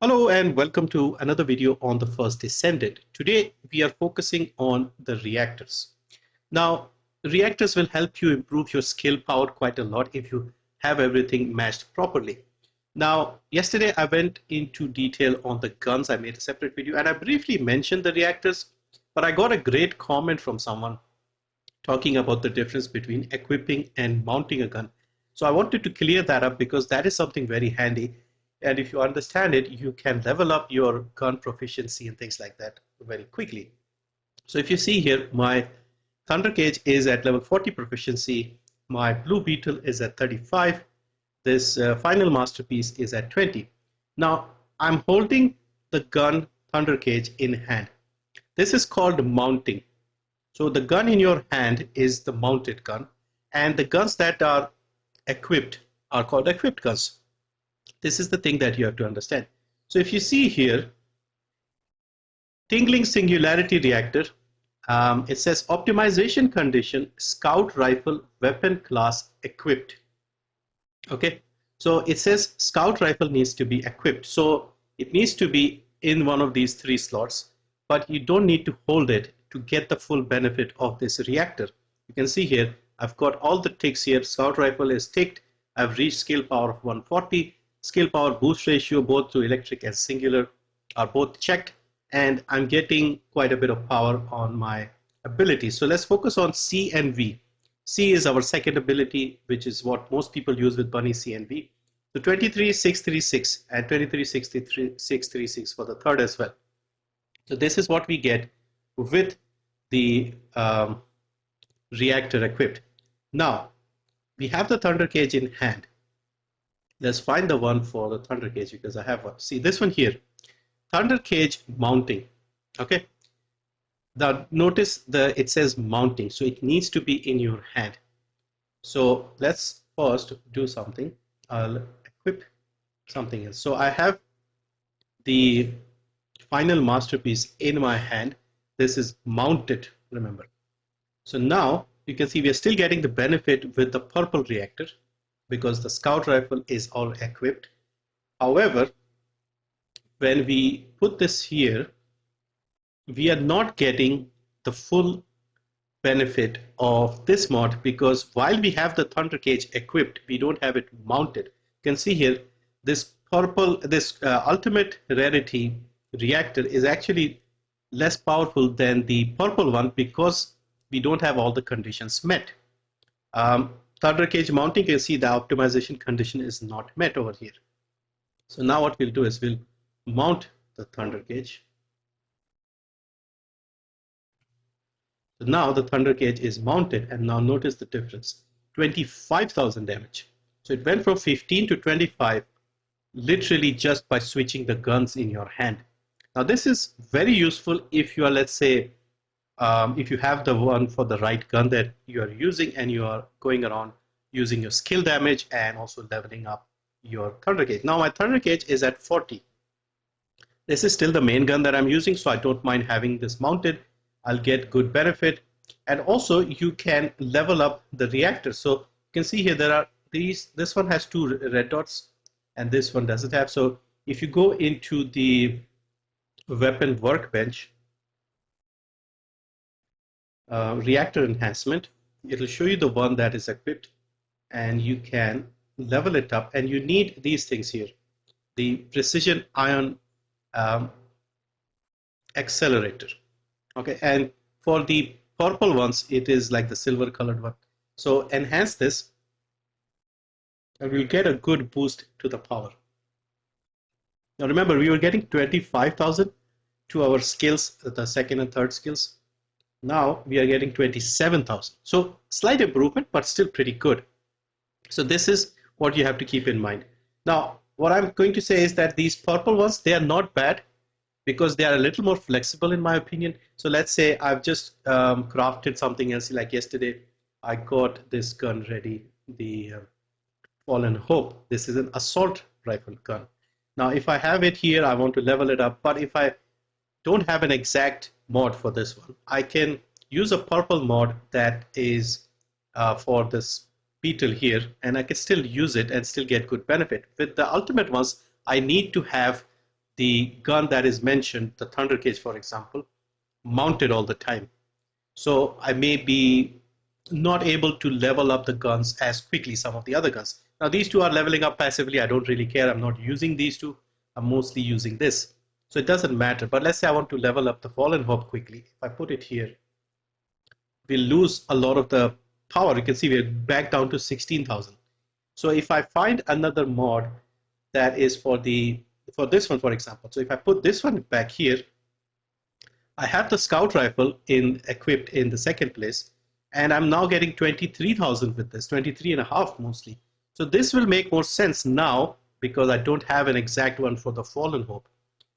Hello and welcome to another video on the first Descendant. Today we are focusing on the reactors. Now, reactors will help you improve your skill power quite a lot if you have everything matched properly. Now, yesterday I went into detail on the guns. I made a separate video and I briefly mentioned the reactors, but I got a great comment from someone talking about the difference between equipping and mounting a gun. So I wanted to clear that up because that is something very handy. And if you understand it, you can level up your gun proficiency and things like that very quickly. So if you see here, my Thunder Cage is at level 40 proficiency. My Blue Beetle is at 35. This final masterpiece is at 20. Now I'm holding the gun Thunder Cage in hand. This is called mounting. So the gun in your hand is the mounted gun, and the guns that are equipped are called equipped guns. This is the thing that you have to understand. So if you see here, Tingling Singularity Reactor, it says optimization condition, Scout Rifle Weapon Class Equipped. Okay, so it says Scout Rifle needs to be equipped. So it needs to be in one of these three slots, but you don't need to hold it to get the full benefit of this reactor. You can see here, I've got all the ticks here. Scout Rifle is ticked. I've reached skill power of 140. Skill power boost ratio, both to electric and singular, are both checked. And I'm getting quite a bit of power on my ability. So let's focus on C and V. C is our second ability, which is what most people use with Bunny C and V. So 23636 and 23636 for the third as well. So this is what we get with the reactor equipped. Now we have the Thunder Cage in hand. Let's find the one for the Thunder Cage because I have one. See this one here, Thunder Cage mounting. Okay. Now notice it says mounting, so it needs to be in your hand. So let's first do something. I'll equip something else. So I have the final masterpiece in my hand. This is mounted, remember. So now you can see we are still getting the benefit with the purple reactor because the Scout Rifle is all equipped. However, when we put this here, we are not getting the full benefit of this mod because while we have the Thunder Cage equipped, we don't have it mounted. You can see here, this purple, this ultimate rarity reactor is actually less powerful than the purple one because we don't have all the conditions met. Thunder Cage mounting, you can see the optimization condition is not met over here. So now what we'll do is we'll mount the Thunder Cage. So now the Thunder Cage is mounted, and now notice the difference, 25,000 damage. So it went from 15 to 25 literally just by switching the guns in your hand. Now this is very useful if you are, let's say, if you have the one for the right gun that you are using and you are going around using your skill damage and also leveling up your Thunder Cage. Now my Thunder Cage is at 40. This is still the main gun that I'm using, so I don't mind having this mounted. I'll get good benefit, and also you can level up the reactor. So you can see here there are these, this one has two red dots and this one doesn't have. So if you go into the weapon workbench, Reactor Enhancement, it'll show you the one that is equipped and you can level it up, and you need these things here, the precision ion accelerator. Okay, and for the purple ones it is like the silver colored one. So enhance this and we'll get a good boost to the power. Now remember, we were getting 25,000 to our skills, the second and third skills. Now we are getting 27,000. So slight improvement, but still pretty good. So this is what you have to keep in mind. Now what I'm going to say is that these purple ones, they are not bad because they are a little more flexible in my opinion. So let's say I've just crafted something else, like yesterday I got this gun ready, the Fallen Hope. This is an assault rifle gun. Now if I have it here, I want to level it up, but if I don't have an exact mod for this one, I can use a purple mod that is for this beetle here, and I can still use it and still get good benefit. With the ultimate ones, I need to have the gun that is mentioned, the Thunder Cage, for example, mounted all the time. So I may be not able to level up the guns as quickly some of the other guns. Now these two are leveling up passively. I don't really care. I'm not using these two. I'm mostly using this. So it doesn't matter. But let's say I want to level up the Fallen Hope quickly. If I put it here, we'll lose a lot of the power. You can see we're back down to 16,000. So if I find another mod that is for this one, for example. So if I put this one back here, I have the scout rifle equipped in the second place, and I'm now getting 23,000 with this, 23.5 mostly. So this will make more sense now because I don't have an exact one for the Fallen Hope.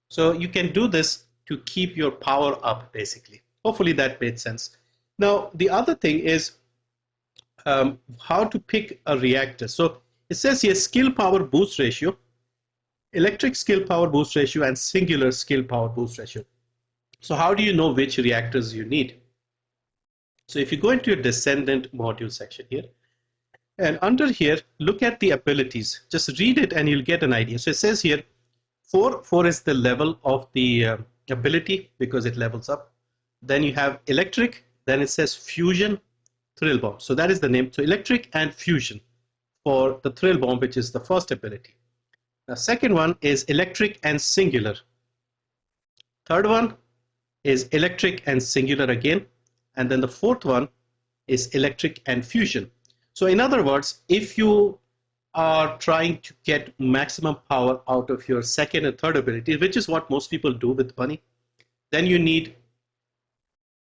So you can do this to keep your power up, basically. Hopefully that made sense. Now, the other thing is how to pick a reactor. So it says here skill power boost ratio, electric skill power boost ratio, and singular skill power boost ratio. So how do you know which reactors you need? So if you go into your Descendant module section here, and under here, look at the abilities. Just read it and you'll get an idea. So it says here, 4 is the level of the ability because it levels up. Then you have electric, then it says fusion, thrill bomb. So that is the name. So electric and fusion for the thrill bomb, which is the first ability. The second one is electric and singular. Third one is electric and singular again. And then the fourth one is electric and fusion. So in other words, if you are trying to get maximum power out of your second and third ability, which is what most people do with Bunny, then you need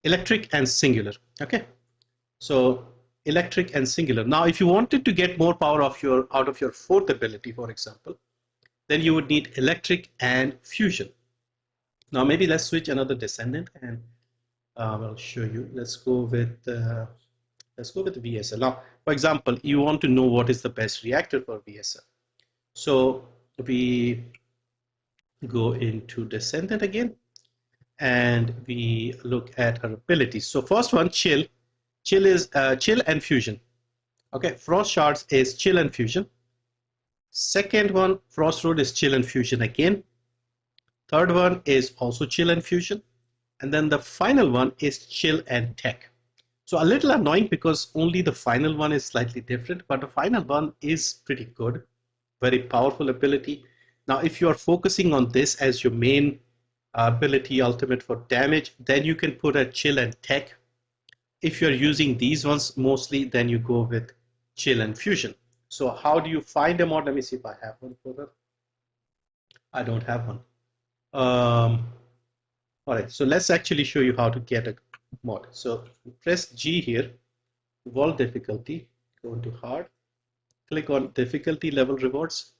electric and singular. Okay, so electric and singular. Now, if you wanted to get more power out of your fourth ability, for example, then you would need electric and fusion. Now, maybe let's switch another Descendant, and I'll show you. Let's go with Viessa. Now, for example, you want to know what is the best reactor for Viessa. So we go into Descendant again, and we look at our abilities. So first one, chill. Chill is chill and fusion. Okay, frost shards is chill and fusion. Second one, frost road, is chill and fusion again. Third one is also chill and fusion. And then the final one is chill and tech. So a little annoying because only the final one is slightly different, but the final one is pretty good. Very powerful ability. Now, if you are focusing on this as your main ability ultimate for damage, then you can put a chill and tech. If you're using these ones mostly, then you go with chill and fusion. So how do you find a mod? Let me see if I have one for that. I don't have one. All right, so let's actually show you how to get a mod. So press G here, world difficulty, go into hard, click on difficulty level rewards.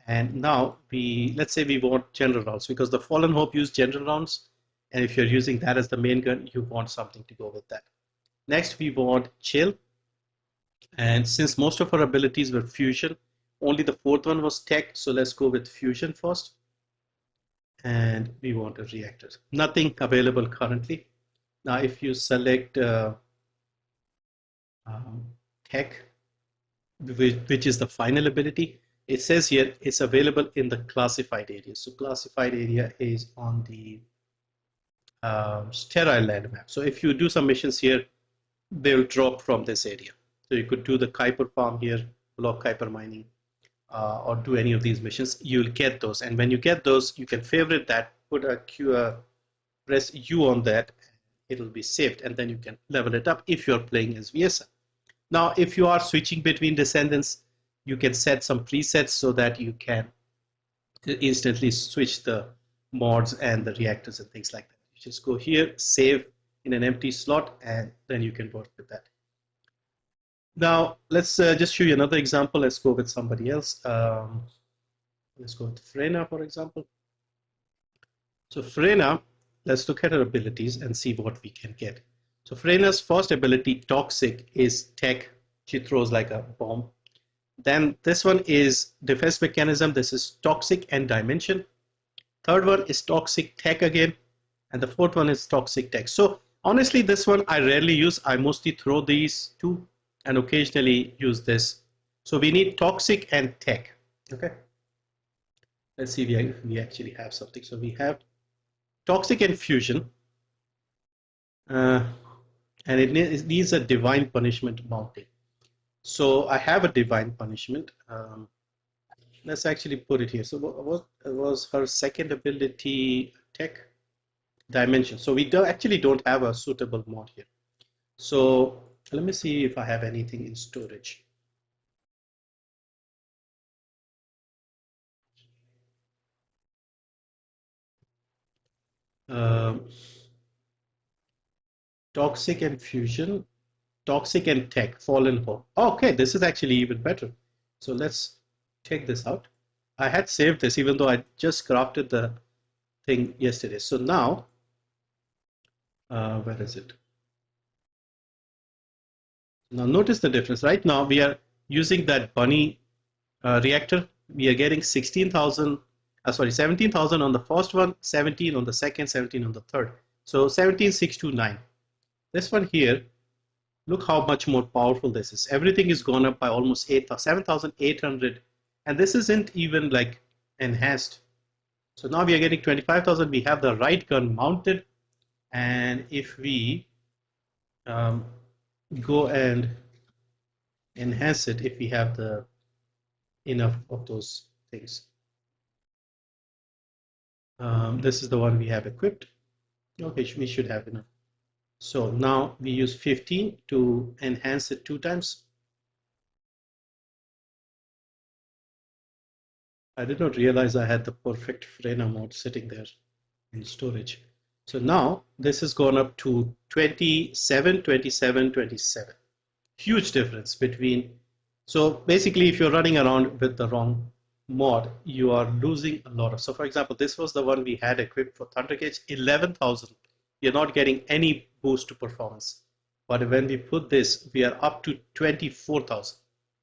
And now let's say we want general rounds because the Fallen Hope use general rounds. And if you're using that as the main gun, you want something to go with that. Next, we want chill. And since most of our abilities were fusion, only the fourth one was tech. So let's go with fusion first. And we want a reactor. Nothing available currently. Now, if you select tech, which is the final ability, it says here it's available in the classified area. So classified area is on the sterile land map. So if you do some missions here, they'll drop from this area. So you could do the Kuiper farm here, block Kuiper mining, or do any of these missions. You'll get those, and when you get those, you can favorite that, put press U on that, it'll be saved, and then you can level it up if you're playing as Viessa. Now, if you are switching between Descendants, you can set some presets so that you can instantly switch the mods and the reactors and things like that. You just go here, save in an empty slot, and then you can work with that. Now, let's just show you another example. Let's go with somebody else. Let's go with Freyna, for example. So Freyna, let's look at her abilities and see what we can get. So Freyna's first ability, Toxic, is tech. She throws like a bomb. Then this one is defense mechanism. This is Toxic and dimension. Third one is Toxic tech again. And the fourth one is Toxic tech. So honestly, this one I rarely use. I mostly throw these two and occasionally use this. So we need Toxic and tech. Okay. Let's see if we actually have something. So we have toxic infusion, and it needs a divine punishment mounting. So I have a divine punishment. Let's actually put it here. So what was her second ability? Tech dimension. So we actually don't have a suitable mod here. So let me see if I have anything in storage. Toxic and fusion, toxic and tech, fallen home. Okay, this is actually even better. So let's take this out. I had saved this even though I just crafted the thing yesterday. So now, where is it? Now notice the difference. Right now we are using that bunny reactor. We are getting 16,000, sorry, 17,000 on the first one, 17 on the second, 17 on the third. So 17,629. This one here, look how much more powerful this is. Everything is gone up by almost 7,800, and this isn't even like enhanced. So now we are getting 25,000. We have the right gun mounted, and if we go and enhance it, if we have the enough of those things, this is the one we have equipped. Okay, we should have enough. So now we use 15 to enhance it 2 times. I did not realize I had the perfect Freyna mode sitting there in storage. So now this has gone up to 27, 27, 27. Huge difference between. So basically, if you're running around with the wrong mod, you are losing a lot of. So for example, this was the one we had equipped for Thunder Cage, 11,000. You're not getting any boost to performance. But when we put this, we are up to 24,000,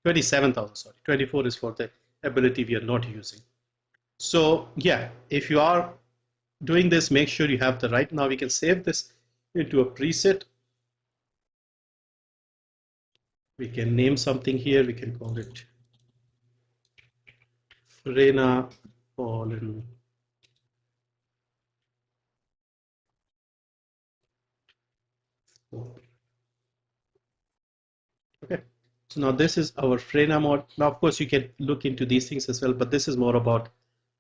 27,000, sorry. 24 is for the ability we are not using. So yeah, if you are doing this, make sure you have the right. Now we can save this into a preset. We can name something here. We can call it Freyna Fallen. Okay. So now this is our Freyna mod. Now, of course, you can look into these things as well, but this is more about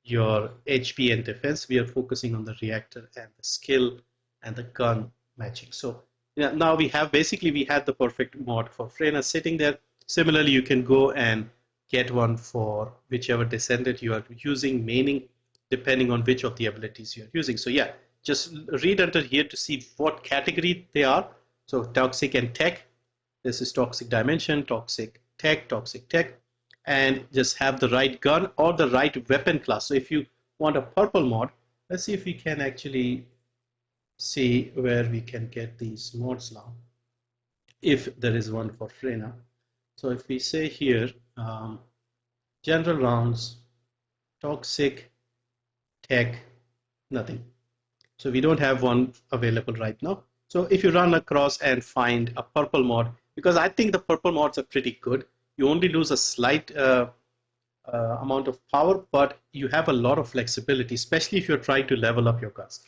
your HP and defense. We are focusing on the reactor and the skill and the gun matching. So yeah, now we have basically we had the perfect mod for Freyna sitting there. Similarly, you can go and get one for whichever descendant you are using, maining, depending on which of the abilities you are using. So yeah, just read under here to see what category they are. So toxic and tech. This is toxic dimension, toxic tech, and just have the right gun or the right weapon class. So if you want a purple mod, let's see if we can actually see where we can get these mods now, if there is one for Freyna. So if we say here, general rounds, toxic, tech, nothing. So we don't have one available right now. So if you run across and find a purple mod, because I think the purple mods are pretty good, you only lose a slight amount of power, but you have a lot of flexibility, especially if you're trying to level up your guns.